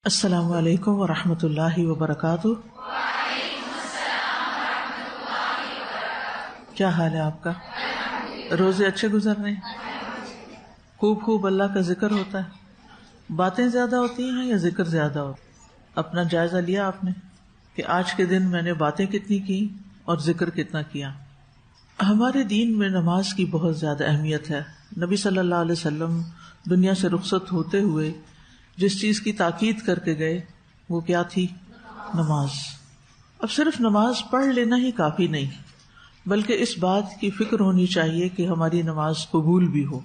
السلام علیکم ورحمۃ اللہ وبرکاتہ۔ کیا حال ہے آپ کا؟ روزے اچھے گزر رہے ہیں؟ خوب اللہ کا ذکر ہوتا ہے؟ باتیں زیادہ ہوتی ہیں یا ذکر زیادہ ہوتا ہے؟ اپنا جائزہ لیا آپ نے کہ آج کے دن میں نے باتیں کتنی کی اور ذکر کتنا کیا؟ ہمارے دین میں نماز کی بہت زیادہ اہمیت ہے۔ نبی صلی اللہ علیہ وسلم دنیا سے رخصت ہوتے ہوئے جس چیز کی تاکید کر کے گئے وہ کیا تھی؟ نماز۔ اب صرف نماز پڑھ لینا ہی کافی نہیں، بلکہ اس بات کی فکر ہونی چاہیے کہ ہماری نماز قبول بھی ہو،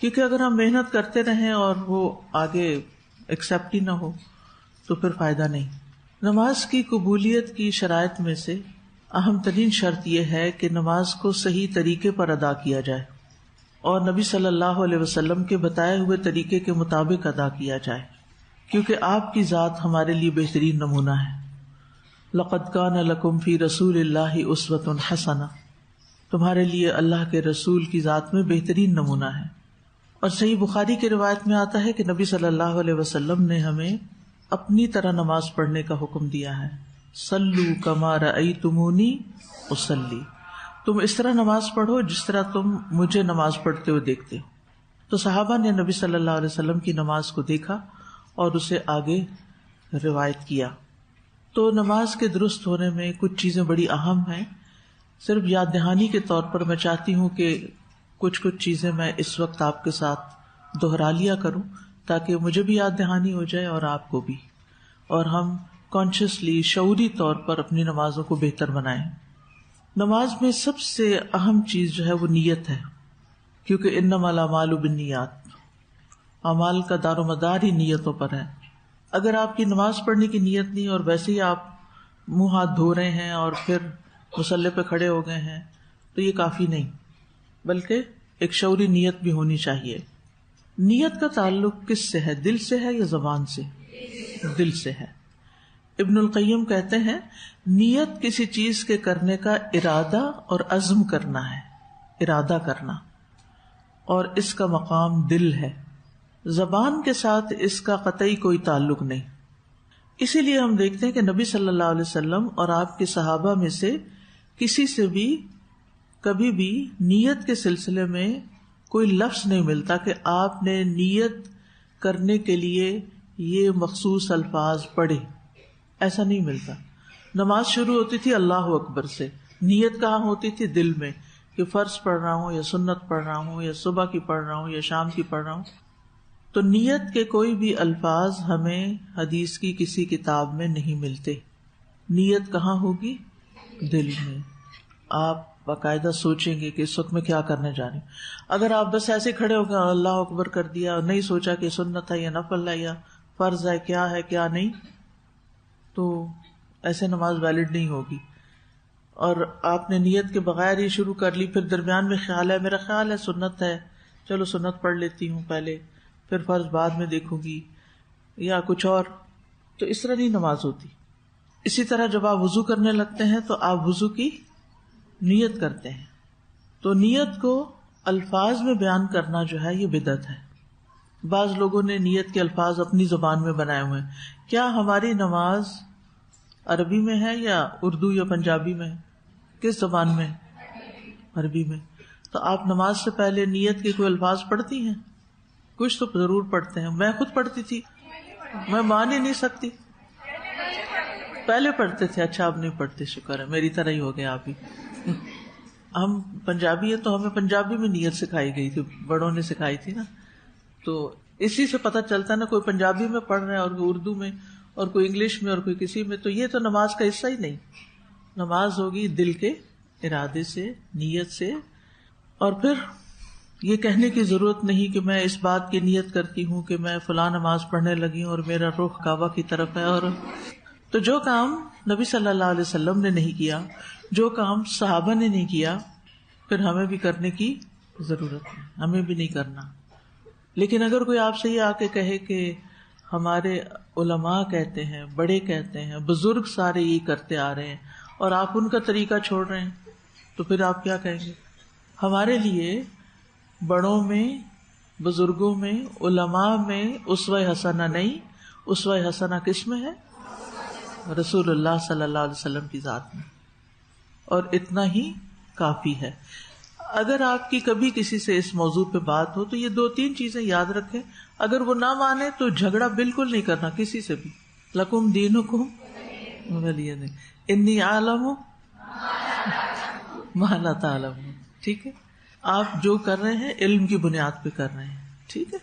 کیونکہ اگر ہم محنت کرتے رہیں اور وہ آگے ایکسیپٹ ہی نہ ہو تو پھر فائدہ نہیں۔ نماز کی قبولیت کی شرائط میں سے اہم ترین شرط یہ ہے کہ نماز کو صحیح طریقے پر ادا کیا جائے اور نبی صلی اللہ علیہ وسلم کے بتائے ہوئے طریقے کے مطابق ادا کیا جائے، کیونکہ آپ کی ذات ہمارے لیے بہترین نمونہ ہے۔ لقد کان لکم فی رسول اللہ اسوۃ حسنہ، تمہارے لیے اللہ کے رسول کی ذات میں بہترین نمونہ ہے۔ اور صحیح بخاری کی روایت میں آتا ہے کہ نبی صلی اللہ علیہ وسلم نے ہمیں اپنی طرح نماز پڑھنے کا حکم دیا ہے۔ صلو کما رأیتمونی اصلی، تم اس طرح نماز پڑھو جس طرح تم مجھے نماز پڑھتے ہوئے دیکھتے ہو۔ تو صحابہ نے نبی صلی اللہ علیہ وسلم کی نماز کو دیکھا اور اسے آگے روایت کیا۔ تو نماز کے درست ہونے میں کچھ چیزیں بڑی اہم ہیں۔ صرف یاد دہانی کے طور پر میں چاہتی ہوں کہ کچھ چیزیں میں اس وقت آپ کے ساتھ دہرا لیا کروں تاکہ مجھے بھی یاد دہانی ہو جائے اور آپ کو بھی، اور ہم کانشیسلی شعوری طور پر اپنی نمازوں کو بہتر بنائیں۔ نماز میں سب سے اہم چیز جو ہے وہ نیت ہے، کیونکہ انما الاعمال بالنیات، اعمال کا دار و مدار ہی نیتوں پر ہے۔ اگر آپ کی نماز پڑھنے کی نیت نہیں اور ویسے ہی آپ منہ ہاتھ دھو رہے ہیں اور پھر مصلی پہ کھڑے ہو گئے ہیں تو یہ کافی نہیں، بلکہ ایک شعوری نیت بھی ہونی چاہیے۔ نیت کا تعلق کس سے ہے؟ دل سے ہے یا زبان سے؟ دل سے ہے۔ ابن القیم کہتے ہیں نیت کسی چیز کے کرنے کا ارادہ اور عزم کرنا ہے، ارادہ کرنا، اور اس کا مقام دل ہے، زبان کے ساتھ اس کا قطعی کوئی تعلق نہیں۔ اسی لیے ہم دیکھتے ہیں کہ نبی صلی اللہ علیہ وسلم اور آپ کے صحابہ میں سے کسی سے بھی کبھی بھی نیت کے سلسلے میں کوئی لفظ نہیں ملتا کہ آپ نے نیت کرنے کے لیے یہ مخصوص الفاظ پڑھے، ایسا نہیں ملتا۔ نماز شروع ہوتی تھی اللہ اکبر سے، نیت کہاں ہوتی تھی؟ دل میں، کہ فرض پڑھ رہا ہوں یا سنت پڑھ رہا ہوں یا صبح کی پڑھ رہا ہوں یا شام کی پڑھ رہا ہوں۔ تو نیت کے کوئی بھی الفاظ ہمیں حدیث کی کسی کتاب میں نہیں ملتے۔ نیت کہاں ہوگی؟ دل میں۔ آپ باقاعدہ سوچیں گے کہ اس وقت میں کیا کرنے جا رہی ہوں۔ اگر آپ بس ایسے کھڑے ہو گئے اللہ اکبر کر دیا اور نہیں سوچا کہ سنت ہے یا نفل ہے یا فرض ہے کیا نہیں، تو ایسے نماز ویلڈ نہیں ہوگی۔ اور آپ نے نیت کے بغیر ہی شروع کر لی، پھر درمیان میں خیال ہے میرا خیال ہے سنت ہے، چلو سنت پڑھ لیتی ہوں پہلے، پھر فرض بعد میں دیکھوں گی یا کچھ اور، تو اس طرح نہیں نماز ہوتی۔ اسی طرح جب آپ وضو کرنے لگتے ہیں تو آپ وضو کی نیت کرتے ہیں، تو نیت کو الفاظ میں بیان کرنا جو ہے یہ بدعت ہے۔ بعض لوگوں نے نیت کے الفاظ اپنی زبان میں بنائے ہوئے ہیں۔ کیا ہماری نماز عربی میں ہے یا اردو یا پنجابی میں؟ کس زبان میں؟ عربی میں۔ تو آپ نماز سے پہلے نیت کے کوئی الفاظ پڑھتی ہیں؟ کچھ تو ضرور پڑھتے ہیں۔ میں خود پڑھتی تھی، میں مان ہی نہیں سکتی۔ پہلے پڑھتے تھے، اچھا اب نہیں پڑھتے، شکر ہے، میری طرح ہی ہو گیا آپ ہی۔ ہم پنجابی ہیں تو ہمیں پنجابی میں نیت سکھائی گئی تھی، بڑوں نے سکھائی تھی نا، تو اسی سے پتہ چلتا نا کوئی پنجابی میں پڑھ رہے ہیں اور کوئی اردو میں اور کوئی انگلش میں اور کوئی کسی میں، تو یہ تو نماز کا حصہ ہی نہیں۔ نماز ہوگی دل کے ارادے سے، نیت سے۔ اور پھر یہ کہنے کی ضرورت نہیں کہ میں اس بات کی نیت کرتی ہوں کہ میں فلاں نماز پڑھنے لگی ہوں اور میرا رخ کعبہ کی طرف ہے، اور تو جو کام نبی صلی اللہ علیہ وسلم نے نہیں کیا، جو کام صحابہ نے نہیں کیا، پھر ہمیں بھی کرنے کی ضرورت ہے، ہمیں بھی نہیں کرنا۔ لیکن اگر کوئی آپ سے یہ آ کے کہے کہ ہمارے علماء کہتے ہیں، بڑے کہتے ہیں، بزرگ سارے یہ کرتے آ رہے ہیں اور آپ ان کا طریقہ چھوڑ رہے ہیں، تو پھر آپ کیا کہیں گے؟ ہمارے لیے بڑوں میں، بزرگوں میں، علماء میں اسوہ حسنہ نہیں، اسوہ حسنہ کس میں ہے؟ رسول اللہ صلی اللہ علیہ وسلم کی ذات میں، اور اتنا ہی کافی ہے۔ اگر آپ کی کبھی کسی سے اس موضوع پہ بات ہو تو یہ 2-3 چیزیں یاد رکھیں، اگر وہ نہ مانے تو جھگڑا بالکل نہیں کرنا کسی سے بھی۔ لکم دینکم ولی دین، انی اعلم ما لا تعلمون، ٹھیک ہے؟ آپ جو کر رہے ہیں علم کی بنیاد پہ کر رہے ہیں، ٹھیک ہے؟